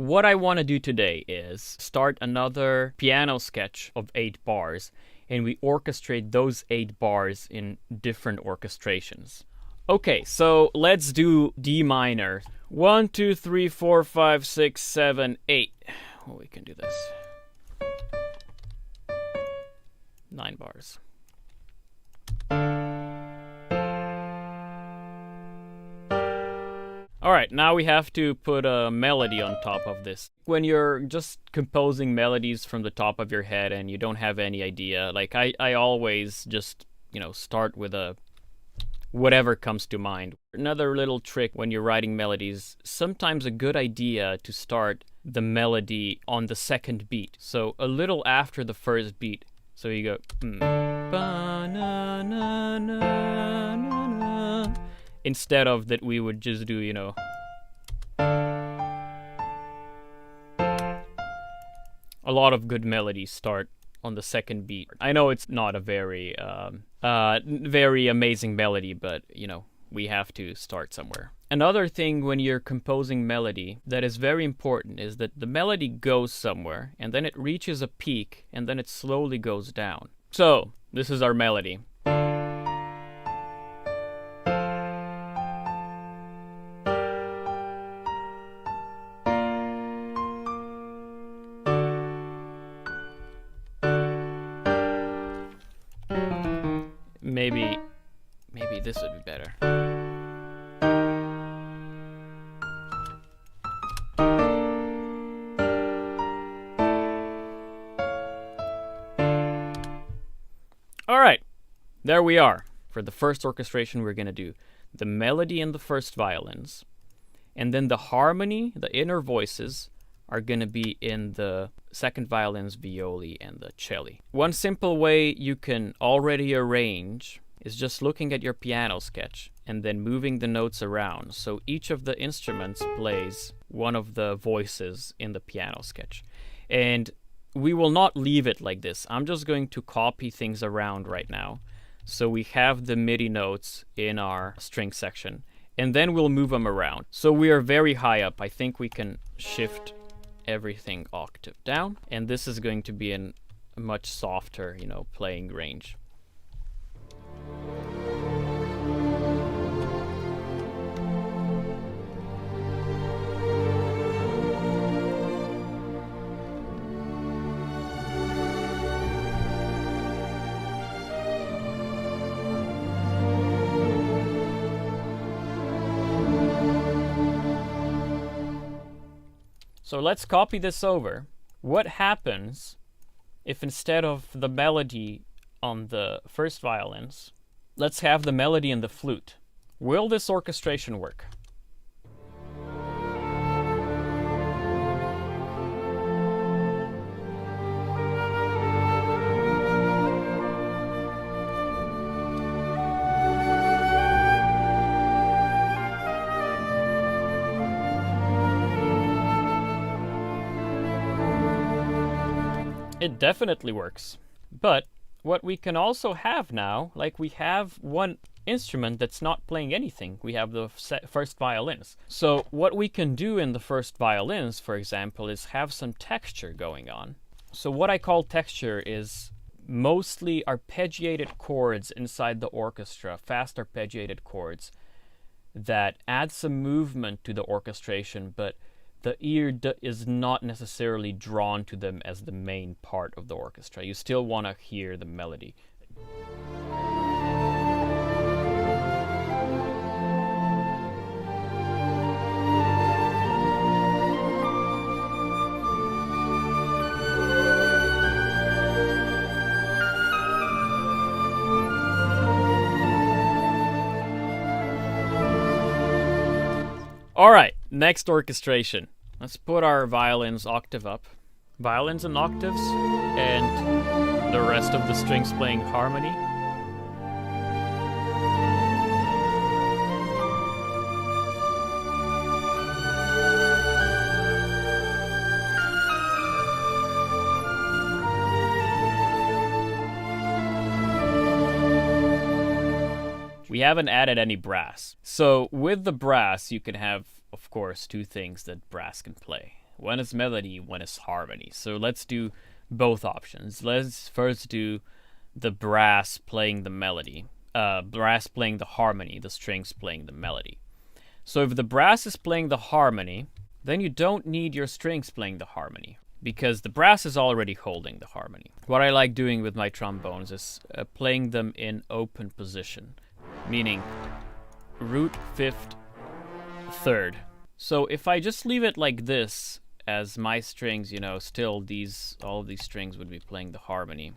what I want to do today is start another piano sketch of 8 bars, and we orchestrate those 8 bars in different orchestrations. Okay, so let's do D minor. 1, 2, 3, 4, 5, 6, 7, 8. Well, we can do this. 9 bars. Alright, now we have to put a melody on top of this. When you're just composing melodies from the top of your head and you don't have any idea, like I always just, start with whatever comes to mind. Another little trick when you're writing melodies, sometimes a good idea to start the melody on the second beat. So a little after the first beat. So you go ba-na-na-na-na-na. Instead of that we would just do, a lot of good melodies start on the second beat. I know it's not a very amazing melody, but we have to start somewhere. Another thing when you're composing melody that is very important is that the melody goes somewhere and then it reaches a peak and then it slowly goes down. So this is our melody. Maybe this would be better. Alright, there we are. For the first orchestration, we're going to do the melody in the first violins, and then the harmony, the inner voices, are going to be in the second violins, violi, and the celli. One simple way you can already arrange is just looking at your piano sketch and then moving the notes around. So each of the instruments plays one of the voices in the piano sketch. And we will not leave it like this. I'm just going to copy things around right now. So we have the MIDI notes in our string section, and then we'll move them around. So we are very high up. I think we can shift everything octave down, and this is going to be in a much softer, playing range. So let's copy this over. What happens if instead of the melody on the first violins, let's have the melody in the flute? Will this orchestration work? It definitely works. But what we can also have now, like we have one instrument that's not playing anything. We have the first violins. So what we can do in the first violins, for example, is have some texture going on. So what I call texture is mostly arpeggiated chords inside the orchestra, fast arpeggiated chords that add some movement to the orchestration, but the ear is not necessarily drawn to them as the main part of the orchestra. You still want to hear the melody. All right, next orchestration. Let's put our violins octave up. Violins and octaves, and the rest of the strings playing harmony. We haven't added any brass. So with the brass, you can have, of course, two things that brass can play. One is melody, one is harmony. So let's do both options. Let's first do the brass playing the melody. Brass playing the harmony, the strings playing the melody. So if the brass is playing the harmony, then you don't need your strings playing the harmony, because the brass is already holding the harmony. What I like doing with my trombones is playing them in open position, meaning root, fifth, third. So if I just leave it like this, as my strings, still all of these strings would be playing the harmony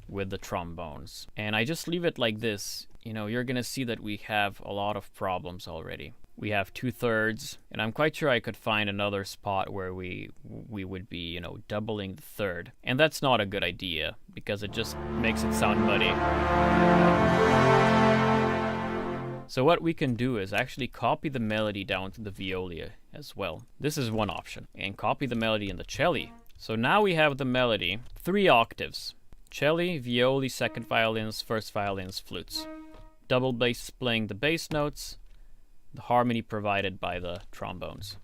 with the trombones. And I just leave it like this, you're gonna see that we have a lot of problems already. We have 2/3, and I'm quite sure I could find another spot where we would be, doubling the third. And that's not a good idea, because it just makes it sound muddy. So what we can do is actually copy the melody down to the viola as well. This is one option. And copy the melody in the cello. So now we have the melody, 3 octaves. Cello, viola, second violins, first violins, flutes. Double bass playing the bass notes. The harmony provided by the trombones.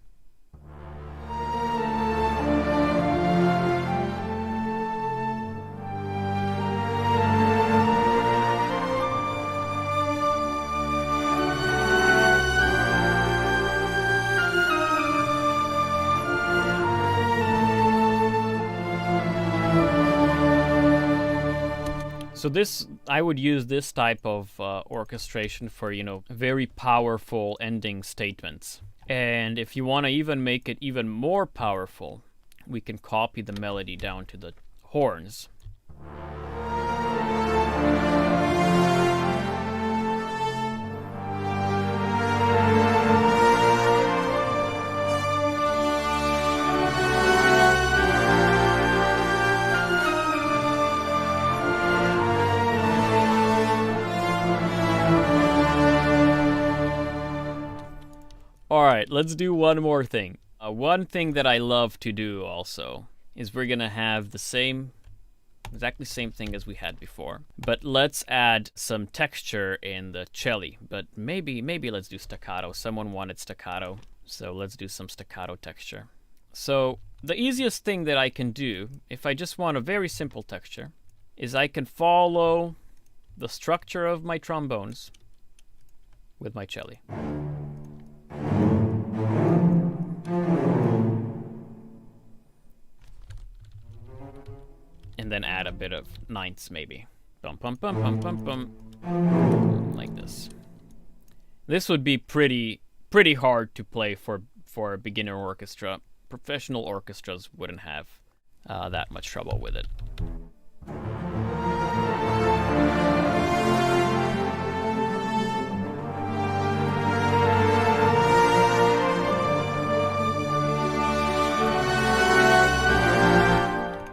So I would use this type of orchestration for, very powerful ending statements. And if you want to even make it even more powerful, we can copy the melody down to the horns. Alright, let's do one more thing. One thing that I love to do also is we're gonna have exactly same thing as we had before. But let's add some texture in the cello. But maybe let's do staccato. Someone wanted staccato, so let's do some staccato texture. So the easiest thing that I can do, if I just want a very simple texture, is I can follow the structure of my trombones with my cello. And then add a bit of ninths maybe. Bum bum bum bum bum bum. Like this. This would be pretty hard to play for a beginner orchestra. Professional orchestras wouldn't have that much trouble with it.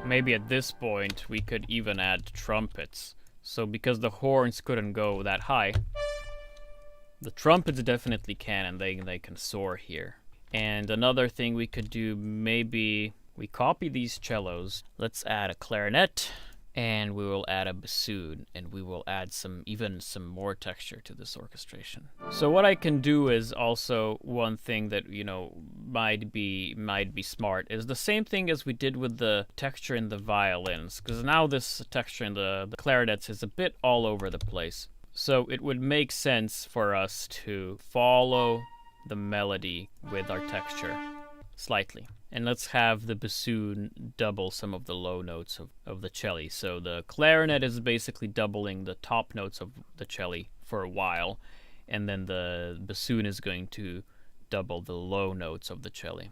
Maybe at this point we could even add trumpets. So because the horns couldn't go that high, the trumpets definitely can, and they can soar here. And another thing we could do, maybe we copy these cellos. Let's add a clarinet, and we will add a bassoon, and we will add even some more texture to this orchestration. So what I can do is also one thing that, might be smart, is the same thing as we did with the texture in the violins, because now this texture in the clarinets is a bit all over the place. So it would make sense for us to follow the melody with our texture slightly. And let's have the bassoon double some of the low notes of the cello. So the clarinet is basically doubling the top notes of the cello for a while, and then the bassoon is going to double the low notes of the cello.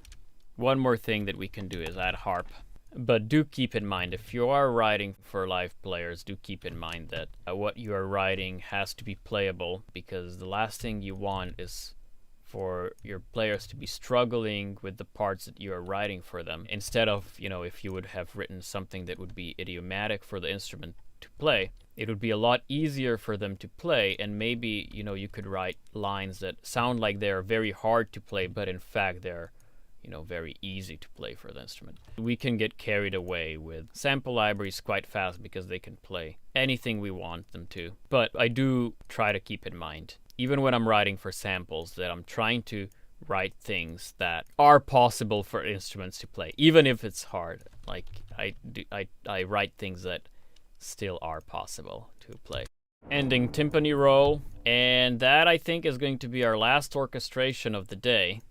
One more thing that we can do is add harp. But do keep in mind, if you are writing for live players, do keep in mind that what you are writing has to be playable, because the last thing you want is for your players to be struggling with the parts that you are writing for them. Instead of, if you would have written something that would be idiomatic for the instrument to play, it would be a lot easier for them to play, and maybe, you could write lines that sound like they're very hard to play, but in fact they're, very easy to play for the instrument. We can get carried away with sample libraries quite fast because they can play anything we want them to. But I do try to keep in mind, even when I'm writing for samples, that I'm trying to write things that are possible for instruments to play, even if it's hard. Like I write things that still are possible to play. Ending timpani roll, and that I think is going to be our last orchestration of the day.